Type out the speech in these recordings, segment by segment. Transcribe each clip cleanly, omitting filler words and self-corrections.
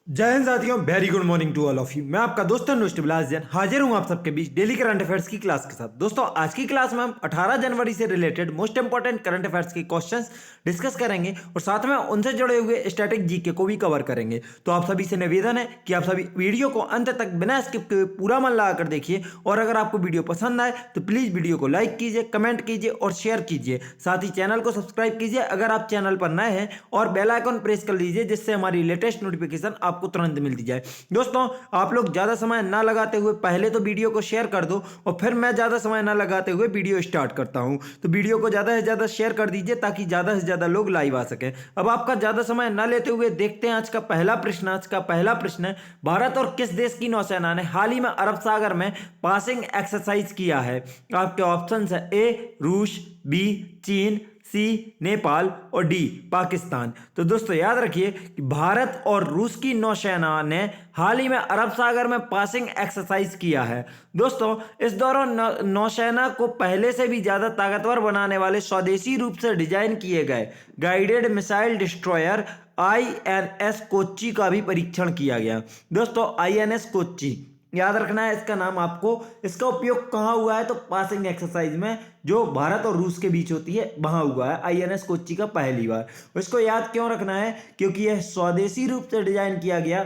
जय हिंद साथियों, very good morning to all of you. मैं आपका दोस्त अनुष्ट बिलास जैन हाजिर हूं आप सबके बीच डेली करंट अफेयर्स की क्लास के साथ। दोस्तों, आज की क्लास में हम 18 जनवरी से related most important current affairs के क्वेश्चंस डिस्कस करेंगे और साथ में उनसे जुड़े हुए स्टैटिक जीके को भी कवर करेंगे। तो आप सभी से निवेदन है कि आप सभी वीडियो को अंत तक बिना स्किप किए पूरा मन लगाकर देखिए और अगर आपको वीडियो पसंद आए तो प्लीज वीडियो को लाइक कीजिए, कमेंट कीजिए और शेयर कीजिए। साथ ही चैनल को सब्सक्राइब कीजिए अगर आप चैनल पर नए हैं और बेल आइकन प्रेस कर लीजिए जिससे हमारी लेटेस्ट नोटिफिकेशन आपको तुरंत मिलती जाए। दोस्तों, आप लोग ज्यादा समय ना लगाते हुए पहले तो वीडियो को शेयर कर दो और फिर मैं ज्यादा समय ना लगाते हुए वीडियो स्टार्ट करता हूं। तो वीडियो को ज्यादा से ज्यादा शेयर कर दीजिए ताकि ज्यादा से ज्यादा लोग लाइव आ सके। अब आपका ज्यादा समय ना लेते हुए देखते हैं आज का पहला प्रश्न। आज का पहला प्रश्न है, भारत और किस देश की नौसेना ने हाल ही में अरब सागर में पासिंग एक्सरसाइज किया है? आपके ऑप्शन है ए रूस, बी चीन, सी नेपाल और डी पाकिस्तान। तो दोस्तों याद रखिए कि भारत और रूस की नौसेना ने हाल ही में अरब सागर में पासिंग एक्सरसाइज किया है। दोस्तों, इस दौरान नौसेना को पहले से भी ज्यादा ताकतवर बनाने वाले स्वदेशी रूप से डिजाइन किए गए guided missile destroyer INS Kochi का भी परीक्षण किया गया। दोस्तों, आईएनएस कोच्चि याद रखना है इसका नाम आपको। इसका उपयोग कहाँ हुआ है? तो पासिंग एक्सरसाइज में जो भारत और रूस के बीच होती है वहां हुआ है आईएनएस कोच्चि का पहली बार। इसको याद क्यों रखना है? क्योंकि यह स्वदेशी रूप से डिजाइन किया गया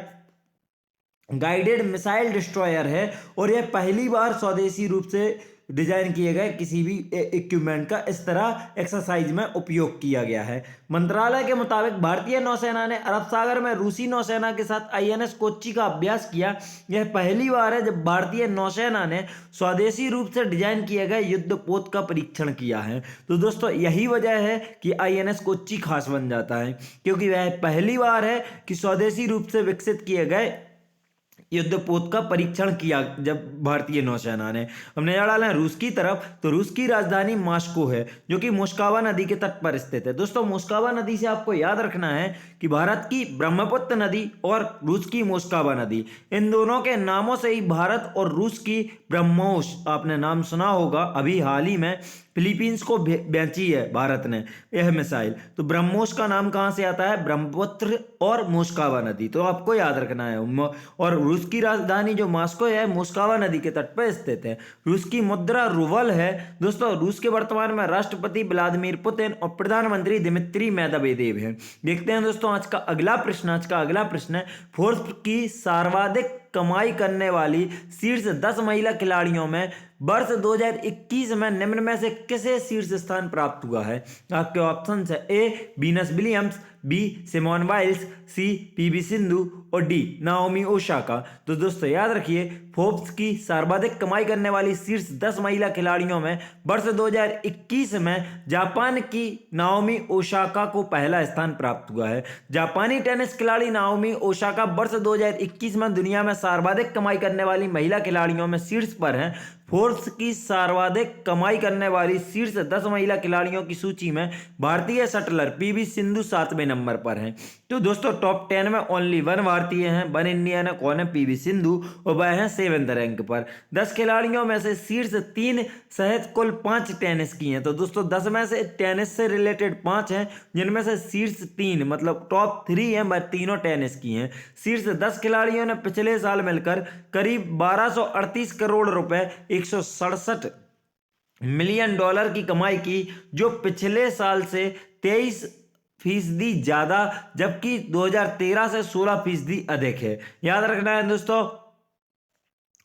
गाइडेड मिसाइल डिस्ट्रॉयर है और यह पहली बार स्वदेशी रूप से डिजाइन किए गए किसी भी इक्विपमेंट का इस तरह एक्सरसाइज में उपयोग किया गया है। मंत्रालय के मुताबिक भारतीय नौसेना ने अरब सागर में रूसी नौसेना के साथ आईएनएस कोच्चि का अभ्यास किया। यह पहली बार है जब भारतीय नौसेना ने स्वदेशी रूप से डिजाइन किए गए युद्धपोत का परीक्षण किया है। तो दोस्तों, यही वजह है कि आईएनएस कोच्चि खास बन जाता है क्योंकि वह पहली बार है कि स्वदेशी रूप से विकसित किए गए युद्धपोत का परीक्षण किया जब भारतीय नौसेना ने। हमने यहाँ डाला है रूस की तरफ, तो रूस की राजधानी मास्को है जो कि मोस्कवा नदी के तट पर स्थित है। दोस्तों, मोस्कवा नदी से आपको याद रखना है कि भारत की ब्रह्मपुत्र नदी और रूस की मोस्कवा नदी, इन दोनों के नामों से ही भारत और रूस की ब्रह्मोस आपने नाम सुना होगा। अभी हाल ही में फिलीपींस को बेची है भारत ने यह मिसाइल। तो ब्रह्मोस का नाम कहां से आता है? ब्रह्मपुत्र और मोस्कवा नदी, तो आपको याद रखना है। और रूस की राजधानी जो मॉस्को है मोस्कवा नदी के तट पर स्थित है। रूस की मुद्रा रूबल है। दोस्तों, रूस के वर्तमान में राष्ट्रपति व्लादिमीर पुतिन और प्रधानमंत्री दिमित्री मेदवेदेव हैं। देखते हैं दोस्तों आज का अगला प्रश्न। आज का अगला प्रश्न है, फोर्ब्स की सर्वाधिक कमाई करने वाली शीर्ष 10 महिला खिलाड़ियों में वर्ष 2021 में निम्न में से किसे शीर्ष स्थान प्राप्त हुआ है? आपके ऑप्शन है A Venus Williams, B Simone Biles, C PV Sindhu और डी नाओमी ओसाका। तो दोस्तों याद रखिए, फोर्ब्स की सर्वाधिक कमाई करने वाली शीर्ष 10 महिला खिलाड़ियों में वर्ष 2021 में जापान की नाओमी ओसाका को पहला स्थान प्राप्त हुआ है। जापानी टेनिस खिलाड़ी नाओमी ओसाका वर्ष 2021 में दुनिया में सर्वाधिक कमाई करने वाली महिला खिलाड़ियों में शीर्ष पर हैं। फोर्ब्स की सर्वाधिक कमाई करने वाली शीर्ष 10 महिला खिलाड़ियों की सूची में भारतीय शटलर पीवी सिंधु 7वें नंबर पर हैं। तो दोस्तों, टॉप 10 में ओनली 1 भारतीय हैं, 1 इंडियन है। कौन है? पीवी सिंधु, और वह है 7वें रैंक पर। 10 खिलाड़ियों में से शीर्ष 3 सहित कुल 5 टेनिस की हैं। तो दोस्तों, 10 में से टेनिस से रिलेटेड 5 हैं जिनमें से शीर्ष 3 मतलब टॉप 3 हैं वह तीनों टेनिस की हैं। शीर्ष 10 खिलाड़ियों ने पिछले साल मिलकर करीब 1238 करोड़ रुपए 167 मिलियन डॉलर की कमाई की, जो पिछले साल से 23% ज्यादा जबकि 2013 से 16% अधिक है। याद रखना है दोस्तों,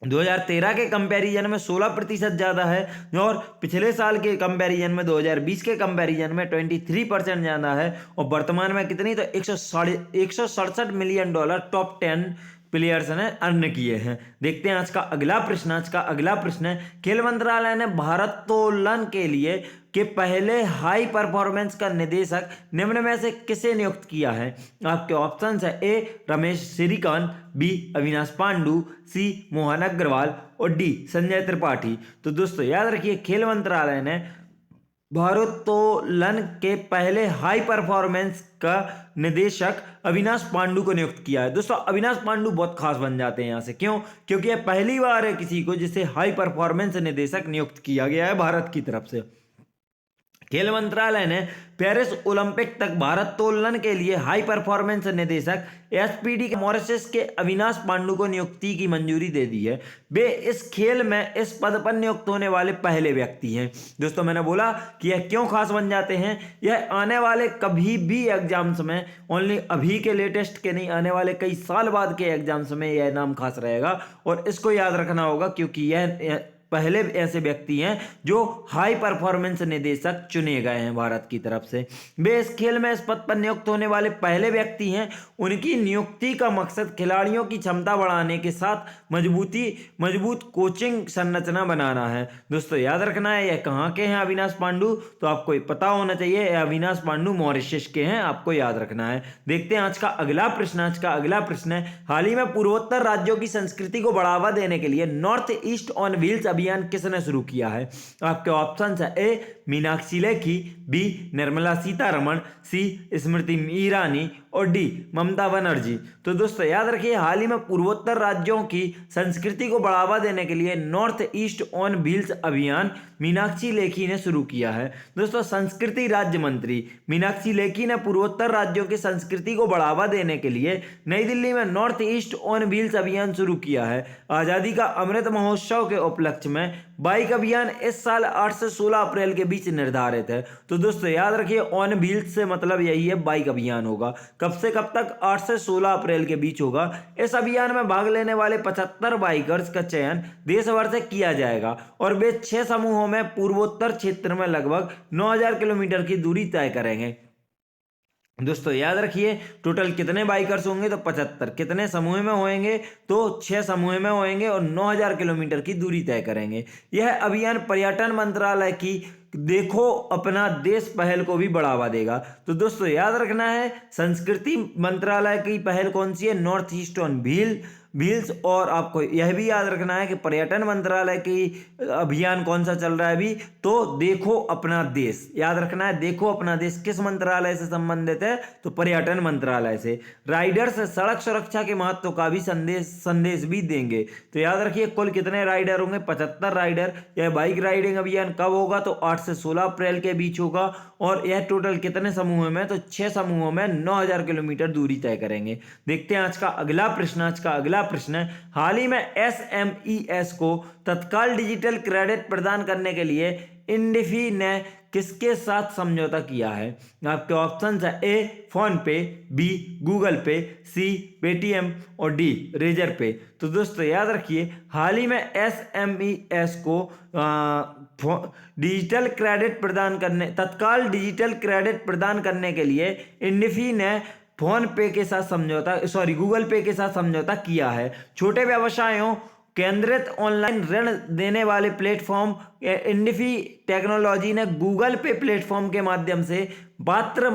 2013 के कंपैरिजन में 16% ज्यादा है और पिछले साल के कंपैरिजन में 2020 के कंपैरिजन में 23% ज्यादा है। और वर्तमान में कितनी? तो 167 मिलियन डॉलर टॉप 10 प्लेयर्स ने अर्न किए हैं। देखते हैं आज का अगला प्रश्न। आज का अगला प्रश्न है, खेल मंत्रालय ने भारोत्तोलन के लिए के पहले हाई परफॉर्मेंस का निदेशक निम्न में से किसे नियुक्त किया है? आपके ऑप्शन है ए रमेश श्रीकांत, बी अविनाश पांडु, सी मोहन अग्रवाल और डी संजय त्रिपाठी। तो दोस्तों याद रखिए, खेल मंत्रालय ने भारोत्तोलन के पहले हाई परफॉर्मेंस का निदेशक अविनाश पांडु को नियुक्त किया है। दोस्तों, अविनाश पांडु बहुत खास बन जाते हैं यहां से। क्यों? क्योंकि यह पहली बार है किसी को जिसे हाई परफॉर्मेंस निदेशक नियुक्त किया गया है भारत की तरफ से। खेल मंत्रालय ने पेरिस ओलंपिक तक भारोत्तोलन के लिए हाई परफॉर्मेंस निदेशक एसपीडी के मॉरिशस के अविनाश पांडु को नियुक्ति की मंजूरी दे दी है। वे इस खेल में इस पद पर नियुक्त होने वाले पहले व्यक्ति हैं। दोस्तों मैंने बोला कि यह क्यों खास बन जाते हैं, यह आने वाले कभी भी एग्जाम्स में, ओनली अभी के लेटेस्ट के नहीं, आने वाले कई साल बाद के एग्जाम्स में यह नाम खास रहेगा और इसको याद रखना होगा क्योंकि यह पहले ऐसे व्यक्ति हैं जो हाई परफॉर्मेंस निदेशक चुने गए हैं भारत की तरफ से। वे इस खेल में इस पद पर नियुक्त होने वाले पहले व्यक्ति हैं। उनकी नियुक्ति का मकसद खिलाड़ियों की क्षमता बढ़ाने के साथ मजबूत कोचिंग संरचना बनाना है। दोस्तों याद रखना है यह कहाँ के हैं अविनाश पांडु, तो आपको पता होना चाहिए अविनाश पांडु मॉरिशस के हैं, आपको याद रखना है। देखते हैं आज का अगला प्रश्न। आज का अगला प्रश्न है, हाल ही में पूर्वोत्तर राज्यों की संस्कृति को बढ़ावा देने के लिए नॉर्थ ईस्ट ऑन व्हील्स अभियान किसने शुरू किया है? आपके ऑप्शन है ए मीनाक्षी लेखी, बी निर्मला सीतारमण, सी स्मृति ईरानी और डी ममता बनर्जी। तो दोस्तों याद रखिए हाल ही में पूर्वोत्तर राज्यों की संस्कृति को बढ़ावा देने के लिए नॉर्थ ईस्ट ऑन व्हील्स अभियान मीनाक्षी लेखी ने शुरू किया है। दोस्तों संस्कृति राज्य मंत्री मीनाक्षी लेखी ने पूर्वोत्तर राज्यों की संस्कृति को बढ़ावा देने के लिए नई दिल्ली में नॉर्थ ईस्ट ऑन व्हील्स अभियान शुरू किया है। आजादी का अमृत महोत्सव के उपलक्ष्य में बाइक अभियान इस साल 8 से 16 अप्रैल के बीच निर्धारित है। तो दोस्तों याद रखिए ऑन व्हील्स से मतलब यही है बाइक अभियान होगा। कब से कब तक? 8 से 16 अप्रैल के बीच होगा। इस अभियान में भाग लेने वाले 75 बाइकर्स का चयन देश भर से किया जाएगा और वे 6 समूहों में पूर्वोत्तर क्षेत्र में लगभग 9000 किलोमीटर की दूरी तय करेंगे। दोस्तों याद रखिए टोटल कितने बाइकर्स होंगे? तो 75। कितने समूह में होंगे? तो 6 समूह में होंगे और 9000 किलोमीटर की दूरी तय करेंगे। यह अभियान पर्यटन मंत्रालय की देखो अपना देश पहल को भी बढ़ावा देगा। तो दोस्तों याद रखना है संस्कृति मंत्रालय की पहल कौन सी है? North east on wheels. और आपको यह भी याद रखना है कि पर्यटन मंत्रालय की अभियान कौन सा चल रहा है अभी? तो देखो अपना देश। याद रखना है देखो अपना देश किस मंत्रालय से संबंधित है? तो पर्यटन मंत्रालय से। राइडर्स सड़क सुरक्षा के महत्व का भी संदेश भी देंगे। तो याद रखिए कुल कितने राइडर होंगे? 75 राइडर। यह बाइक राइडिंग अभियान कब होगा? तो 8 से 16 अप्रैल के बीच होगा और यह टोटल कितने समूहों में? तो 6 समूहों में 9000 किलोमीटर दूरी तय करेंगे। देखते हैं आज का अगला प्रश्न। आज का अगला प्रश्न है, हाल ही में एसएमईएस को तत्काल डिजिटल क्रेडिट प्रदान करने के लिए इंडिफी ने किसके साथ समझौता किया है? आपके ऑप्शन है ए फोन पे, बी गूगल पे, सी पेटीएम और डी रेजर पे। तो दोस्तों याद रखिए हाल ही में एसएमईएस को तत्काल डिजिटल क्रेडिट प्रदान करने के लिए इंडिफी ने गूगल पे के साथ समझौता किया है। छोटे व्यवसायों केंद्रित ऑनलाइन ऋण देने वाले प्लेटफॉर्म इंडिफी टेक्नोलॉजी ने गूगल पे प्लेटफॉर्म के माध्यम से पात्र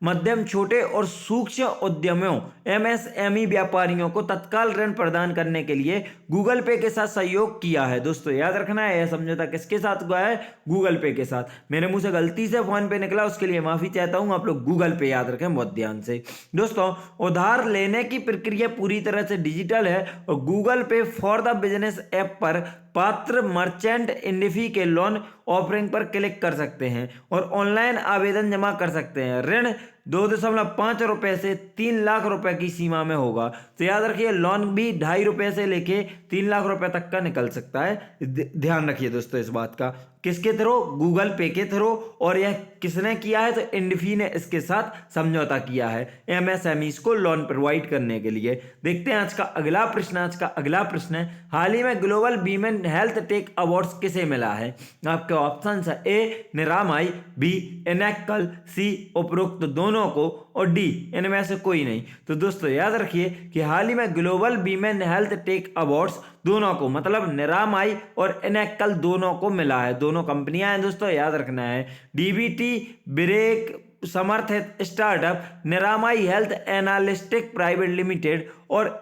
मध्यम छोटे और सूक्ष्म उद्यमियों एमएसएमई व्यापारियों को तत्काल ऋण प्रदान करने के लिए गूगल पे के साथ सहयोग किया है। दोस्तों याद रखना है यह समझौता किसके साथ हुआ है? गूगल पे के साथ। मेरे मुंह से गलती से फोन पे निकला, उसके लिए माफी चाहता हूं। आप लोग गूगल पे याद रखें बहुत ध्यान से। दोस्तों उधार लेने की प्रक्रिया पूरी तरह से डिजिटल है और गूगल पे फॉर द बिजनेस ऐप पर पात्र मर्चेंट इंडिफी के लोन ऑफरिंग पर क्लिक कर सकते हैं और ऑनलाइन आवेदन जमा कर सकते हैं। ऋण 2.5 रुपए से 3 लाख रुपए की सीमा में होगा। तो याद रखिए लोन भी 2.5 रुपए से लेके 3 लाख रुपए तक का निकल सकता है। ध्यान रखिए दोस्तों इस बात का। किसके थ्रू? गूगल पे के थ्रू। और यह किसने किया है? तो इंडिफी ने इसके साथ समझौता किया है एमएसएमईज को लोन प्रोवाइड करने के लिए। देखते हैं आज का अगला प्रश्न। आज का अगला प्रश्न है, हाल ही में global women health take awards किसे मिला है? आपके ऑप्शन है ए निरामय, बी एनेक्कल, सी उपरोक्त दोनों को और डी इनमें से कोई नहीं। तो दोस्तों याद रखिए कि हाल ही में global women health take awards दोनों को मतलब निरामय और एनेक्कल दोनों को मिला है। दोनों कंपनियां हैं दोस्तों, याद रखना है। डीबीटी ब्रेक समर्थित स्टार्टअप निरामय हेल्थ एनालिस्टिक प्राइवेट लिमिटेड और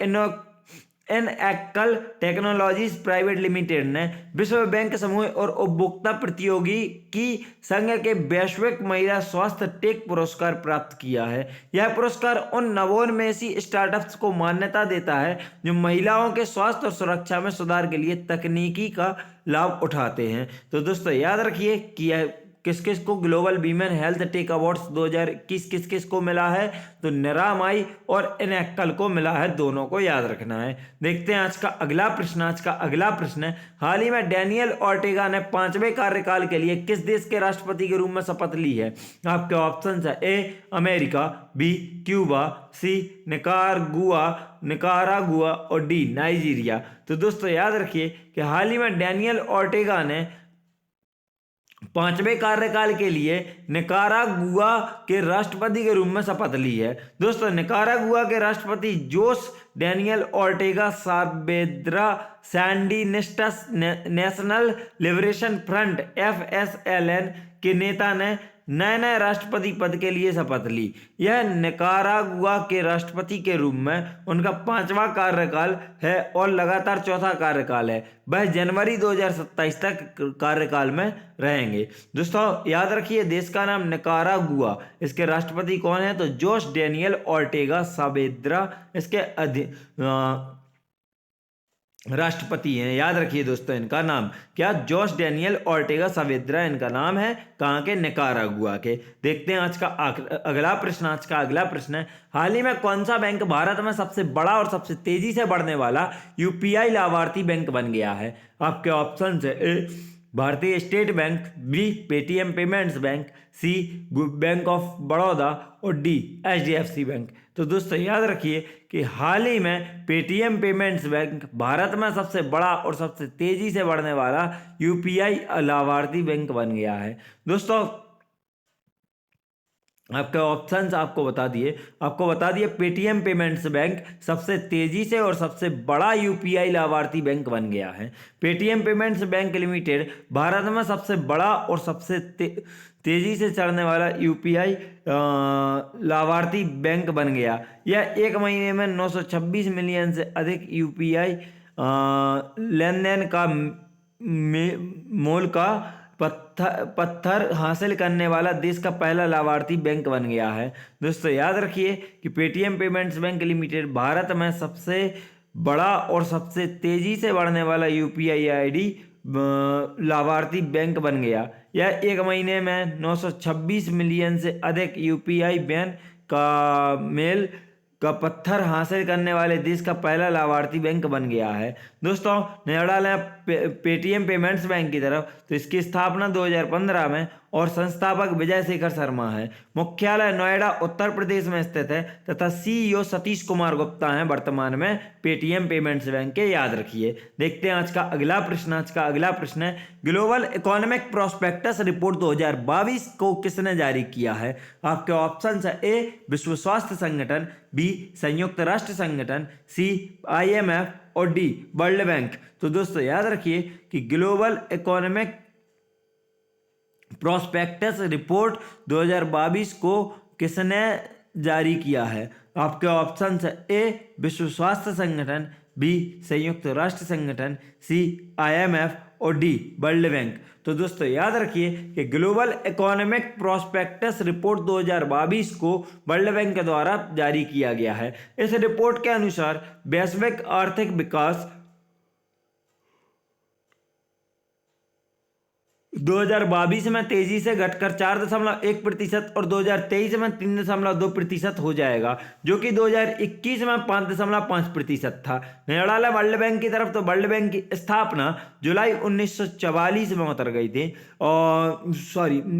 एनेक्कल टेक्नोलॉजीज प्राइवेट लिमिटेड ने विश्व बैंक समूह और उपभोक्ता प्रतियोगी संघ के वैश्विक महिला स्वास्थ्य टेक पुरस्कार प्राप्त किया है। यह पुरस्कार उन नवोन्मेषी स्टार्टअप्स को मान्यता देता है जो महिलाओं के स्वास्थ्य और सुरक्षा में सुधार के लिए तकनीकी का लाभ उठाते हैं। तो दोस्तों याद रखिए कि यह किस किस को global women health take awards 2021 किस किस को मिला है? तो निरामाई और इनेक्कल को मिला है, दोनों को याद रखना है। देखते हैं आज का अगला प्रश्न। आज का अगला प्रश्न है, हाल ही में डैनियल ऑर्टेगा ने 5वें कार्यकाल के लिए किस देश के राष्ट्रपति के रूप में शपथ ली है? आपके ऑप्शन है A America, B Cuba, C Nicaragua और डी नाइजीरिया। तो दोस्तों याद रखिए कि हाल ही में डैनियल ऑर्टेगा ने 5वें कार्यकाल के लिए निकारागुआ के राष्ट्रपति के रूप में शपथ ली है। दोस्तों निकारागुआ के राष्ट्रपति Jose Daniel Ortega Saavedra Sandinistas National Liberation Front FSLN के नेता ने नए राष्ट्रपति पद के लिए शपथ ली। यह निकारागुआ के राष्ट्रपति के रूप में उनका 5वां कार्यकाल है और लगातार चौथा कार्यकाल है। वह जनवरी 2027 तक कार्यकाल में रहेंगे। दोस्तों याद रखिए देश का नाम निकारागुआ, इसके राष्ट्रपति कौन है? तो जोस डैनियल ऑर्टेगा सावेद्रा इसके राष्ट्रपति हैं। याद रखिए दोस्तों इनका नाम क्या? जोस डैनियल ऑर्टेगा सावेद्रा इनका नाम है। कहाँ के? निकारागुआ के। देखते हैं आज का अगला प्रश्न। आज का अगला प्रश्न है, हाल ही में कौन सा बैंक भारत में सबसे बड़ा और सबसे तेजी से बढ़ने वाला UPI लाभार्थी बैंक बन गया है? आपके ऑप्शन है A Bharatiya state bank, B Paytm payments bank, C bank of Baroda और डी HDFC बैंक। तो दोस्तों याद रखिए कि हाल ही में पेटीएम पेमेंट्स बैंक भारत में सबसे बड़ा और सबसे तेजी से बढ़ने वाला UPI लाभार्थी बैंक बन गया है। दोस्तों आपके ऑप्शंस आपको बता दिए पेटीएम पेमेंट्स बैंक सबसे तेजी से और सबसे बड़ा UPI लाभार्थी बैंक बन गया है। Paytm payments bank limited Bharat में सबसे बड़ा और सबसे तेजी से चलने वाला UPI लाभार्थी बैंक बन गया। यह एक महीने में 926 मिलियन से अधिक UPI लेन देन का मोल का पत्थर हासिल करने वाला देश का पहला लाभार्थी बैंक बन गया है। दोस्तों याद रखिए कि Paytm payments bank limited Bharat में सबसे बड़ा और सबसे तेजी से बढ़ने वाला UPI ID लाभार्थी बैंक बन गया। यह एक महीने में 926 मिलियन से अधिक UPI बैंक का मेल का पत्थर हासिल करने वाले देश का पहला लाभार्थी बैंक बन गया है। दोस्तों नोएडा में पेटीएम पेमेंट्स बैंक की तरफ, तो इसकी स्थापना 2015 में और संस्थापक विजय शेखर शर्मा है। मुख्यालय नोएडा उत्तर प्रदेश में स्थित है तथा CEO सतीश कुमार गुप्ता हैं वर्तमान में पेटीएम पेमेंट्स बैंक के। याद रखिए। देखते हैं आज का अगला प्रश्न। आज का अगला प्रश्न है, ग्लोबल इकोनॉमिक प्रोस्पेक्टस रिपोर्ट 2022 को किसने जारी किया है? आपके ऑप्शन है ए विश्व स्वास्थ्य संगठन, बी संयुक्त राष्ट्र संगठन, सी IMF और डी वर्ल्ड बैंक। तो दोस्तों याद रखिए कि ग्लोबल इकोनॉमिक प्रोस्पेक्टस रिपोर्ट 2022 को किसने जारी किया है? आपके ऑप्शन है ए विश्व स्वास्थ्य संगठन, बी संयुक्त राष्ट्र संगठन, सी IMF और डी वर्ल्ड बैंक। तो दोस्तों याद रखिए कि ग्लोबल इकोनॉमिक प्रोस्पेक्टस रिपोर्ट 2022 को वर्ल्ड बैंक के द्वारा जारी किया गया है। इस रिपोर्ट के अनुसार वैश्विक आर्थिक विकास 2022 में तेजी से घटकर 4.1% और 2023 में 3.2% हो जाएगा, जो कि 2021 में 5.5% था। नोएडा वर्ल्ड बैंक की तरफ, तो वर्ल्ड बैंक की स्थापना जुलाई 1944 में उतर गई थी और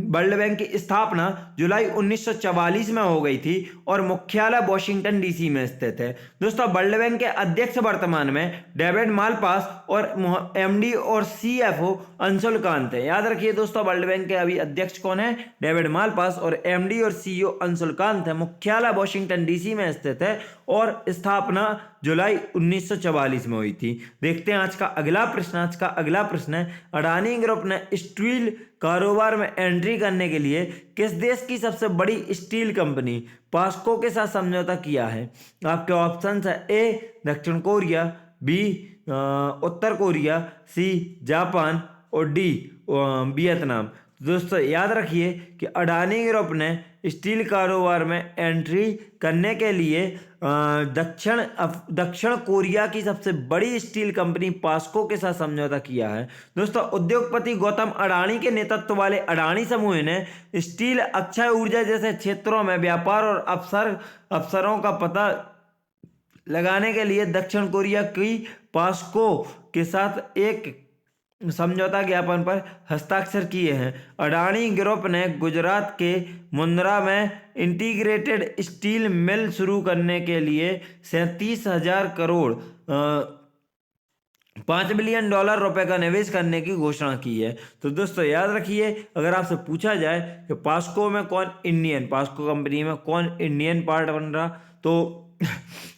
वर्ल्ड बैंक की स्थापना जुलाई 1944 में हो गई थी और मुख्यालय वॉशिंगटन DC में स्थित है। दोस्तों वर्ल्ड बैंक के अध्यक्ष वर्तमान में डेविड मालपास और MD और CFO अंशुल कांत है। याद रखिए दोस्तों वर्ल्ड बैंक के अभी अध्यक्ष कौन है? डेविड मालपास और MD और CEO अंशुल कांत है। मुख्यालय वॉशिंगटन DC में स्थित है और स्थापना जुलाई 1944 में हुई थी। देखते हैं आज का अगला प्रश्न। आज का अगला प्रश्न है, अडानी ग्रुप ने स्टील कारोबार में एंट्री करने के लिए किस देश की सबसे बड़ी स्टील कंपनी पास्को के साथ समझौता किया है? आपके ऑप्शन है ए दक्षिण कोरिया, बी उत्तर कोरिया, सी जापान और डी वियतनाम। दोस्तों याद रखिए कि अडानी ग्रुप ने स्टील कारोबार में एंट्री करने के लिए दक्षिण कोरिया की सबसे बड़ी स्टील कंपनी पास्को के साथ समझौता किया है। दोस्तों, उद्योगपति गौतम अडानी के नेतृत्व वाले अडानी समूह ने स्टील, अक्षय ऊर्जा जैसे क्षेत्रों में व्यापार और अवसरों का पता लगाने के लिए दक्षिण कोरिया की पास्को के साथ एक समझौता ज्ञापन पर हस्ताक्षर किए हैं। अडानी ग्रुप ने गुजरात के मुंद्रा में इंटीग्रेटेड स्टील मिल शुरू करने के लिए 37,000 करोड़ $5 बिलियन रुपए का निवेश करने की घोषणा की है। तो दोस्तों याद रखिए, अगर आपसे पूछा जाए कि पास्को कंपनी में कौन इंडियन पार्ट बन रहा, तो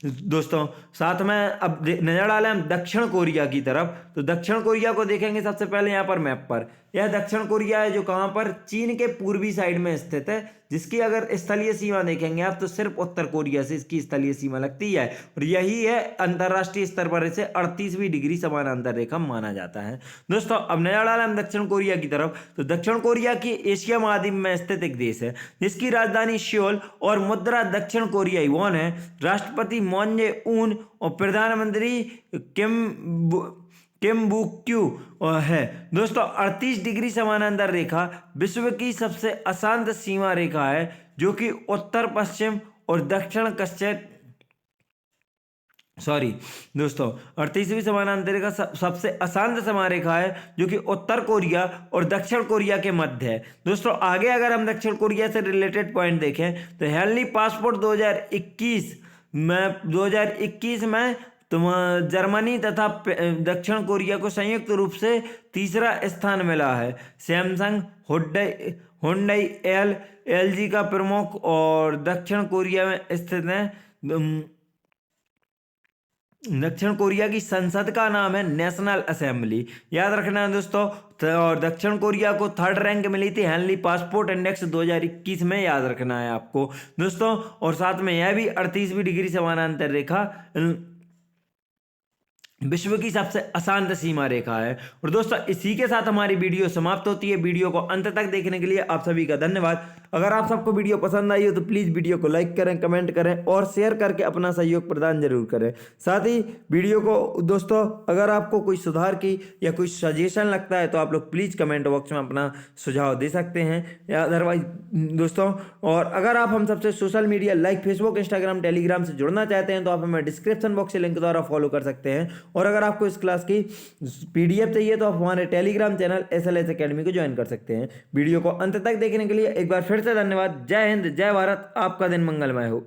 दोस्तों साथ में अब नजर डालें हम दक्षिण कोरिया की तरफ। तो दक्षिण कोरिया को देखेंगे सबसे पहले यहाँ पर मैप पर। यह दक्षिण कोरिया है जो कहाँ पर, चीन के पूर्वी साइड में स्थित है, जिसकी अगर स्थलीय सीमा देखेंगे आप तो सिर्फ उत्तर कोरिया से इसकी स्थलीय सीमा लगती है, और यही है अंतर्राष्ट्रीय स्तर पर इसे 38वीं डिग्री समानांतर रेखा माना जाता है। दोस्तों अब नजर डालें हम दक्षिण कोरिया की तरफ। तो दक्षिण कोरिया की एशिया महाद्वीप में स्थित एक देश है जिसकी राजधानी सियोल और मुद्रा दक्षिण कोरियाई वॉन है। राष्ट्रपति मून जे-इन और प्रधानमंत्री किम बुक-क्यू है। दोस्तों 38 डिग्री समानांतर रेखा विश्व की सबसे अशांत सीमा रेखा है, जो कि उत्तर पश्चिम और दक्षिण दोस्तों 38वीं समानांतर रेखा सबसे अशांत समारेखा है, जो कि उत्तर कोरिया और दक्षिण कोरिया के मध्य है। दोस्तों आगे अगर हम दक्षिण कोरिया से रिलेटेड पॉइंट देखें तो हेनली पासपोर्ट 2021 में जर्मनी तथा दक्षिण कोरिया को संयुक्त रूप से तीसरा स्थान मिला है। सैमसंग, हुंडई, एलजी का प्रमुख और दक्षिण कोरिया में स्थित है। दक्षिण कोरिया की संसद का नाम है नेशनल असेंबली, याद रखना है दोस्तों। और दक्षिण कोरिया को 3rd रैंक मिली थी हेनली पासपोर्ट इंडेक्स 2021 में, याद रखना है आपको दोस्तों। और साथ में यह भी 38वीं डिग्री समानांतर रेखा विश्व की सबसे अशांत सीमा रेखा है। और दोस्तों इसी के साथ हमारी वीडियो समाप्त होती है। वीडियो को अंत तक देखने के लिए आप सभी का धन्यवाद। अगर आप सबको वीडियो पसंद आई हो तो प्लीज़ वीडियो को लाइक करें, कमेंट करें और शेयर करके अपना सहयोग प्रदान जरूर करें। साथ ही वीडियो को दोस्तों अगर आपको कोई सुधार की या कोई सजेशन लगता है तो आप लोग प्लीज़ कमेंट बॉक्स में अपना सुझाव दे सकते हैं, या अदरवाइज दोस्तों। और अगर आप हम सबसे social media like Facebook, Instagram, Telegram से जुड़ना चाहते हैं तो आप हमें डिस्क्रिप्शन बॉक्स से लिंक द्वारा फॉलो कर सकते हैं। और अगर आपको इस क्लास की PDF चाहिए तो आप हमारे टेलीग्राम चैनल SLS अकेडमी को ज्वाइन कर सकते हैं। वीडियो को अंत तक देखने के लिए एक बार फिर से धन्यवाद। जय हिंद, जय भारत, आपका दिन मंगलमय हो।